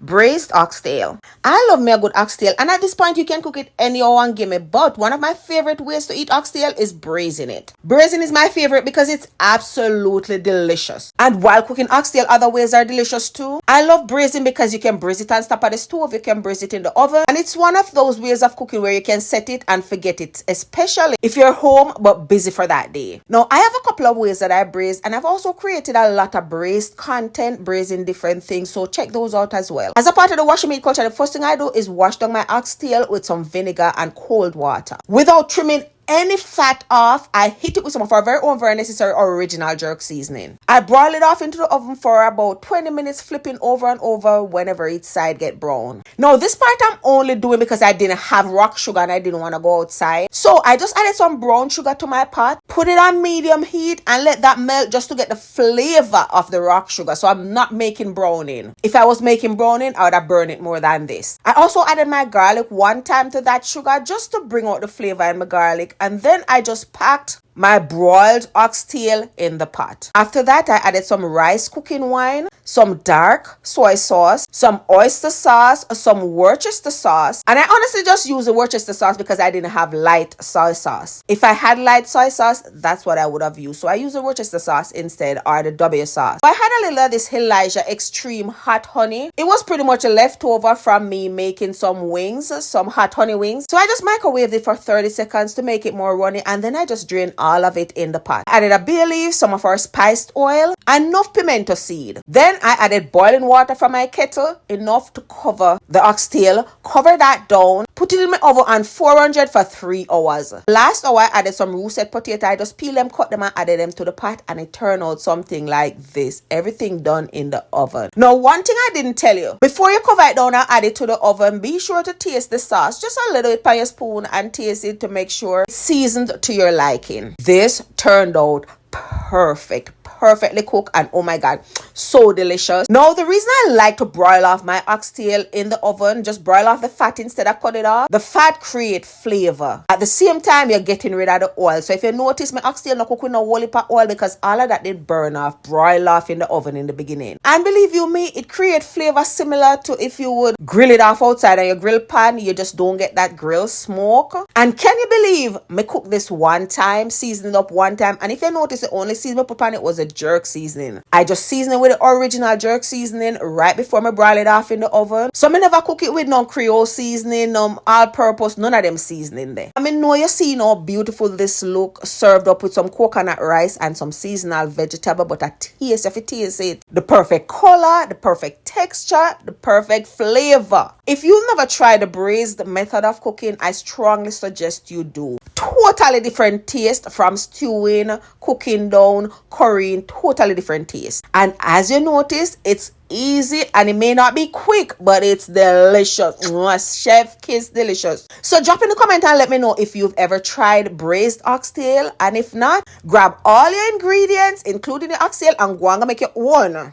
Braised oxtail. I love me a good oxtail, and at this point you can cook it any how and gimme, but one of my favorite ways to eat oxtail is braising it. Braising is my favorite because it's absolutely delicious. And while cooking oxtail, other ways are delicious too. I love braising because you can braise it on top of the stove, you can braise it in the oven, and it's one of those ways of cooking where you can set it and forget it, especially if you're home but busy for that day. Now, I have a couple of ways that I braise, and I've also created a lot of braised content, braising different things, so check those out as well. As a part of the washing meat culture, the first thing I do is wash down my oxtail with some vinegar and cold water. Without trimming any fat off, I hit it with some of our very own, very necessary original jerk seasoning. I broil it off into the oven for about 20 minutes, flipping over and over whenever each side get brown. Now, this part I'm only doing because I didn't have rock sugar and I didn't want to go outside. So I just added some brown sugar to my pot, put it on medium heat, and let that melt just to get the flavor of the rock sugar. So I'm not making browning. If I was making browning, I would have burned it more than this. I also added my garlic one time to that sugar just to bring out the flavor in my garlic. And then I just packed my broiled oxtail in the pot. After that, I added some rice cooking wine, some dark soy sauce, some oyster sauce, some Worcester sauce. And I honestly just used the Worcester sauce because I didn't have light soy sauce. If I had light soy sauce, that's what I would have used. So I used the Worcester sauce instead, or the W sauce. I had a little of this Elijah Extreme hot honey. It was pretty much a leftover from me making some wings, some hot honey wings. So I just microwaved it for 30 seconds to make it more runny, and then I just drained all of it in the pot. I added a bay leaf, some of our spiced oil, and enough pimento seed. Then I added boiling water from my kettle, enough to cover the oxtail. Cover that down, put it in my oven on 400 for 3 hours. Last hour, I added some roasted potato. I just peeled them, cut them, and added them to the pot, and it turned out something like this. Everything done in the oven. Now, one thing I didn't tell you, before you cover it down and add it to the oven, be sure to taste the sauce, just a little bit by your spoon, and taste it to make sure it's seasoned to your liking. This turned out perfectly cooked, and oh my god, so delicious. Now, the reason I like to broil off my oxtail in the oven, just broil off the fat instead of cut it off. The fat create flavor. At the same time, you're getting rid of the oil. So if you notice, my oxtail not cook with no whole heap of oil because all of that did burn off, broil off in the oven in the beginning. And believe you me, it creates flavor similar to if you would grill it off outside on your grill pan. You just don't get that grill smoke. And can you believe me cook this one time, seasoned up one time, and if you notice, the only seasoning I put on it was a jerk seasoning. I just seasoned it with the original jerk seasoning right before I broil it off in the oven. So I never cook it with no Creole seasoning, all-purpose, none of them seasoning there. I mean, know you see how beautiful this look, served up with some coconut rice and some seasonal vegetable, but a taste, if you taste it, the perfect color, the perfect texture, the perfect flavor. If you've never tried the braised method of cooking, I strongly suggest you do. Totally different taste from stewing, cooking down, currying, totally different taste. And as you notice, it's easy and it may not be quick, but it's delicious. Chef kiss delicious. So drop in the comment and let me know if you've ever tried braised oxtail, and if not, grab all your ingredients including the oxtail and go and make your own.